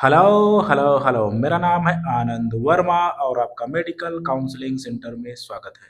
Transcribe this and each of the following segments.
Hello, hello, hello. मेरा नाम है आनंद वर्मा और आपका मेडिकल काउंसलिंग सेंटर में स्वागत है।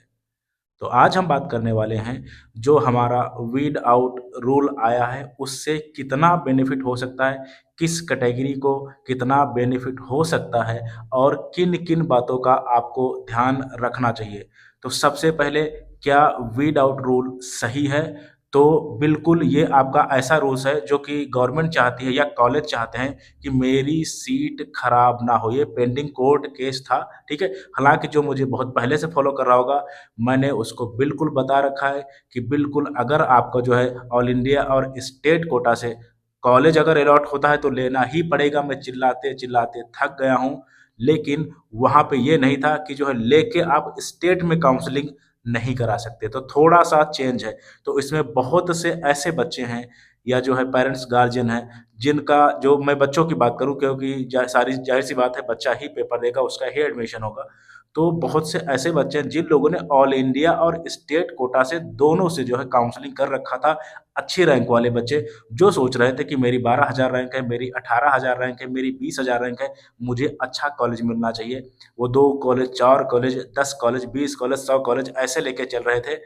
तो आज हम बात करने वाले हैं जो हमारा वीड आउट रूल आया है उससे कितना बेनिफिट हो सकता है, किस कैटेगरी को कितना बेनिफिट हो सकता है और किन-किन बातों का आपको ध्यान रखना चाहिए। तो सबसे पहले क्या वीड आउट रूल सही है? तो बिल्कुल ये आपका ऐसा रूल्स है जो कि गवर्नमेंट चाहती है या कॉलेज चाहते हैं कि मेरी सीट खराब ना हो। ये पेंडिंग कोर्ट केस था, ठीक है? हालाँकि जो मुझे बहुत पहले से फॉलो कर रहा होगा मैंने उसको बिल्कुल बता रखा है कि बिल्कुल अगर आपका जो है ऑल इंडिया और स्टेट कोटा से कॉलेज अगर अलॉट होता है तो लेना ही पड़ेगा। मैं चिल्लाते-चिल्लाते थक गया हूँ, लेकिन वहाँ पे ये नहीं था कि जो है लेके आप स्टेट में काउंसलिंग नहीं करा सकते, तो थोड़ा-सा चेंज है। तो इसमें बहुत से ऐसे बच्चे हैं या जो है पेरेंट्स गार्जियन हैं, जिनका जो मैं बच्चों की बात करूँ क्योंकि जा सारी ज़ाहिर-सी बात है बच्चा ही पेपर देगा, उसका ही एडमिशन होगा। तो बहुत से ऐसे बच्चे हैं जिन लोगों ने ऑल इंडिया और स्टेट कोटा से दोनों से जो है काउंसलिंग कर रखा था। अच्छी रैंक वाले बच्चे जो सोच रहे थे कि मेरी 12,000 रैंक है, मेरी 18,000 रैंक है, मेरी 20,000 रैंक है, मुझे अच्छा कॉलेज मिलना चाहिए। वो 2 college, 4 college, 10 college, 20 college, 100 college ऐसे लेके चल रहे थे।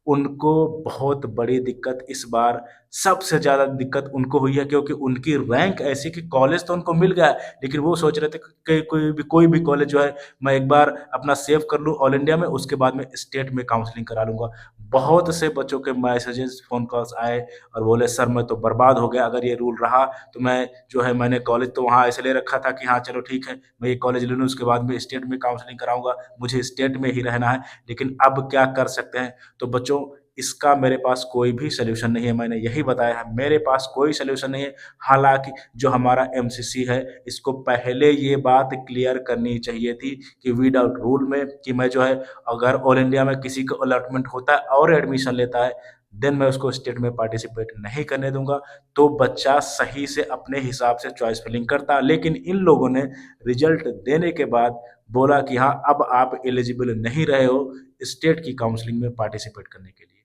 उनको बहुत बड़ी दिक्कत इस बार सबसे ज़्यादा दिक्कत उनको हुई है क्योंकि उनकी रैंक ऐसी कि कॉलेज तो उनको मिल गया है, लेकिन वो सोच रहे थे कि कोई भी कॉलेज जो है मैं एक बार अपना सेव कर लूँ ऑल इंडिया में, उसके बाद में स्टेट में काउंसलिंग करा लूँगा। बहुत से बच्चों के मैसेजेस, फ़ोन कॉल्स आए और बोले सर मैं तो बर्बाद हो गया अगर ये रूल रहा तो मैं जो है मैंने कॉलेज तो वहाँ ऐसे ले रखा था कि हाँ चलो ठीक है, मैं ये कॉलेज ले लूँ उसके बाद में स्टेट में काउंसलिंग कराऊँगा, मुझे स्टेट में ही रहना है, लेकिन अब क्या कर सकते हैं? तो बच्चों इसका मेरे पास कोई भी सॉल्यूशन नहीं है, मैंने यही बताया है, मेरे पास कोई सॉल्यूशन नहीं है। हालाँकि जो हमारा एमसीसी है, इसको पहले ये बात क्लियर करनी चाहिए थी कि विदाउट रूल में कि मैं जो है अगर ऑल इंडिया में किसी को अलॉटमेंट होता है और एडमिशन लेता है, देन मैं उसको स्टेट में पार्टिसिपेट नहीं करने दूँगा। तो बच्चा सही से अपने हिसाब से चॉइस फिलिंग करता। लेकिन इन लोगों ने रिज़ल्ट देने के बाद बोला कि हाँ, अब आप एलिजिबल नहीं रहे हो स्टेट की काउंसलिंग में पार्टिसिपेट करने के लिए।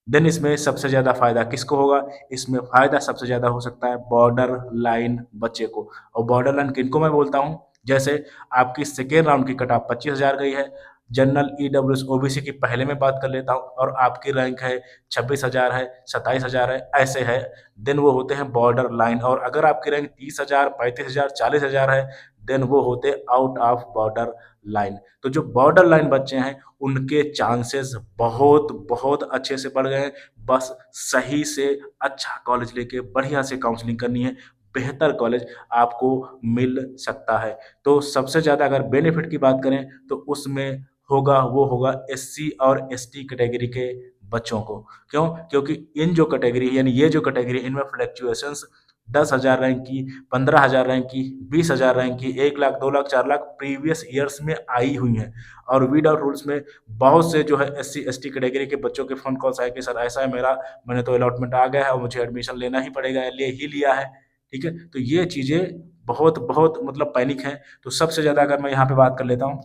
देन इसमें सबसे ज़्यादा फ़ायदा किसको होगा? इसमें फ़ायदा सबसे ज़्यादा हो सकता है बॉर्डर लाइन बच्चे को। और बॉर्डर लाइन किनको मैं बोलता हूँ? जैसे आपकी सेकेंड राउंड की कट-ऑफ 25,000 गई है, जनरल ईडब्ल्यूएस ओबीसी की पहले मैं बात कर लेता हूँ और आपकी रैंक है 26,000 है, 27,000 है, ऐसे है। देन वो होते हैं बॉर्डर लाइन और अगर आपकी रैंक 30,000, 35,000, 40,000 है, देन वो होते आउट ऑफ बॉर्डर लाइन। तो जो बॉर्डर लाइन बच्चे हैं, उनके चांसेस बहुत अच्छे से बढ़ गए हैं। बस सही से अच्छा कॉलेज लेके बढ़िया से काउंसलिंग करनी है, बेहतर कॉलेज आपको मिल सकता है। तो सबसे ज़्यादा अगर बेनिफिट की बात करें तो उसमें वो होगा एससी और एसटी कैटेगरी के बच्चों को। क्यों? क्योंकि इन जो कैटेगरी यानी ये जो कैटेगरी इनमें फ्लक्चुएशंस 10,000 रैंक की, 15,000 रैंक की, 20,000 रैंक की, 1 लाख, 2 लाख, 4 लाख प्रीवियस ईयर्स में आई हुई हैं। और विदाउट रूल्स में बहुत से जो है एससी एसटी कैटेगरी के बच्चों के फ़ोन कॉल्स आए कि सर ऐसा है मेरा, मैंने तो अलॉटमेंट आ गया है और मुझे एडमिशन लेना ही पड़ेगा, ले ही लिया है, ठीक है? तो ये चीज़ें बहुत मतलब पैनिक है। तो सबसे ज़्यादा अगर मैं यहाँ पे बात कर लेता हूँ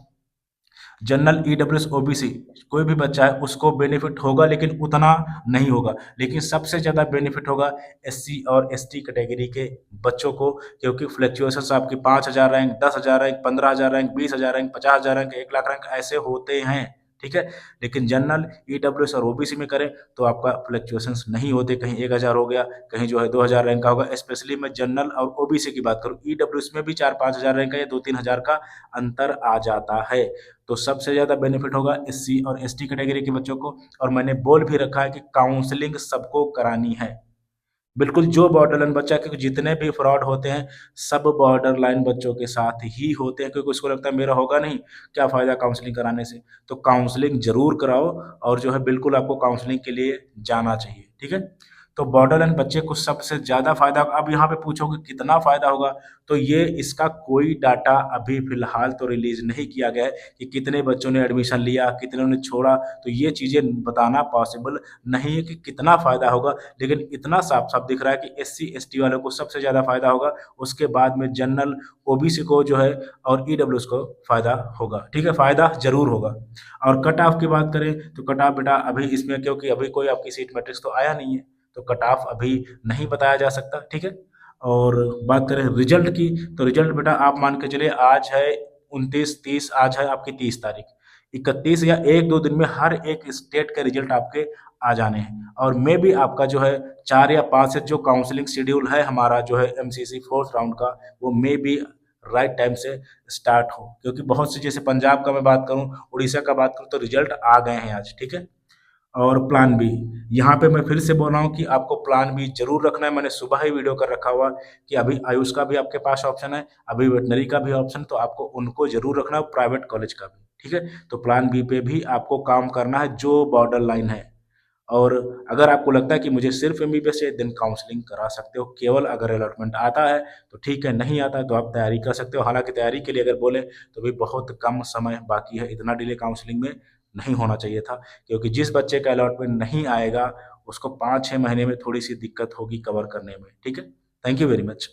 जनरल ईडब्ल्यूएस ओबीसी कोई भी बच्चा है उसको बेनिफिट होगा लेकिन उतना नहीं होगा। लेकिन सबसे ज़्यादा बेनिफिट होगा एससी और एसटी कैटेगरी के बच्चों को क्योंकि फ्लक्चुएशंस आपकी 5,000 rank, 10,000 rank, 15,000 rank, 20,000 rank, 50,000 rank, 1 lakh rank ऐसे होते हैं, ठीक है? लेकिन जनरल, ईडब्ल्यूएस और ओबीसी में करें तो आपका फ्लक्चुएशंस नहीं होते, कहीं 1,000 हो गया, कहीं जो है 2,000 रैंक का होगा। स्पेशली मैं जनरल और ओबीसी की बात करूँ, ईडब्ल्यूएस में भी 4-5,000 रैंक का या 2-3 हज़ार का अंतर आ जाता है। तो सबसे ज़्यादा बेनिफिट होगा एससी और एसटी कैटेगरी के बच्चों को और मैंने बोल भी रखा है कि काउंसलिंग सबको करानी है। बिल्कुल जो बॉर्डर लाइन बच्चा क्योंकि जितने भी फ्रॉड होते हैं, सब बॉर्डर लाइन बच्चों के साथ ही होते हैं क्योंकि उसको लगता है मेरा होगा नहीं, क्या फ़ायदा काउंसलिंग कराने से। तो काउंसलिंग ज़रूर कराओ और जो है बिल्कुल आपको काउंसलिंग के लिए जाना चाहिए, ठीक है? तो बॉर्डर लाइन बच्चे को सबसे ज़्यादा फ़ायदा अब यहाँ पे पूछोगे कितना फ़ायदा होगा? तो ये इसका कोई डाटा अभी फ़िलहाल तो रिलीज़ नहीं किया गया है कि कितने बच्चों ने एडमिशन लिया, कितनों ने छोड़ा, तो ये चीज़ें बताना पॉसिबल नहीं है कि कितना फ़ायदा होगा। लेकिन इतना साफ-साफ दिख रहा है कि एससी, एसटी वालों को सबसे ज़्यादा फ़ायदा होगा, उसके बाद में जनरल, ओबीसी को जो है और ईडब्ल्यूएस को फ़ायदा होगा, ठीक है? फ़ायदा ज़रूर होगा। और कट ऑफ की बात करें तो कट ऑफ बेटा अभी इसमें क्योंकि अभी कोई आपकी सीट मैट्रिक्स तो आया नहीं है, तो कट ऑफ अभी नहीं बताया जा सकता, ठीक है? और बात करें रिजल्ट की, तो रिजल्ट बेटा आप मान के चलिए आज है 29-30, आज है आपकी 30 तारीख, 31 या 1-2 दिन में हर एक स्टेट के रिजल्ट आपके आ जाने हैं। और मे भी आपका जो है 4 या 5 से जो काउंसलिंग शेड्यूल है हमारा जो है एमसीसी फोर्थ राउंड का, वो मे बी राइट टाइम से स्टार्ट हो, क्योंकि बहुत सी, जैसे पंजाब का मैं बात करूं, उड़ीसा का बात करूं, तो रिजल्ट आ गए हैं आज, ठीक है। और प्लान बी, यहाँ पे मैं फिर से बोल रहा हूँ कि आपको प्लान बी जरूर रखना है। मैंने सुबह ही वीडियो कर रखा हुआ कि अभी आयुष का भी आपके पास ऑप्शन है, अभी वेटनरी का भी ऑप्शन, तो आपको उनको जरूर रखना है, प्राइवेट कॉलेज का भी, ठीक है। तो प्लान बी पे भी आपको काम करना है जो बॉर्डर लाइन है। और अगर आपको लगता है कि मुझे सिर्फ एमबीबीएस है, देन काउंसलिंग करा सकते हो, केवल अगर अलॉटमेंट आता है तो ठीक है, नहीं आता है तो आप तैयारी कर सकते हो। हालांकि तैयारी के लिए अगर बोले तो भी बहुत कम समय बाकी है, इतना डिले काउंसलिंग में नहीं होना चाहिए था, क्योंकि जिस बच्चे का अलॉटमेंट नहीं आएगा उसको 5-6 महीने में थोड़ी सी दिक्कत होगी कवर करने में, ठीक है। Thank you very much.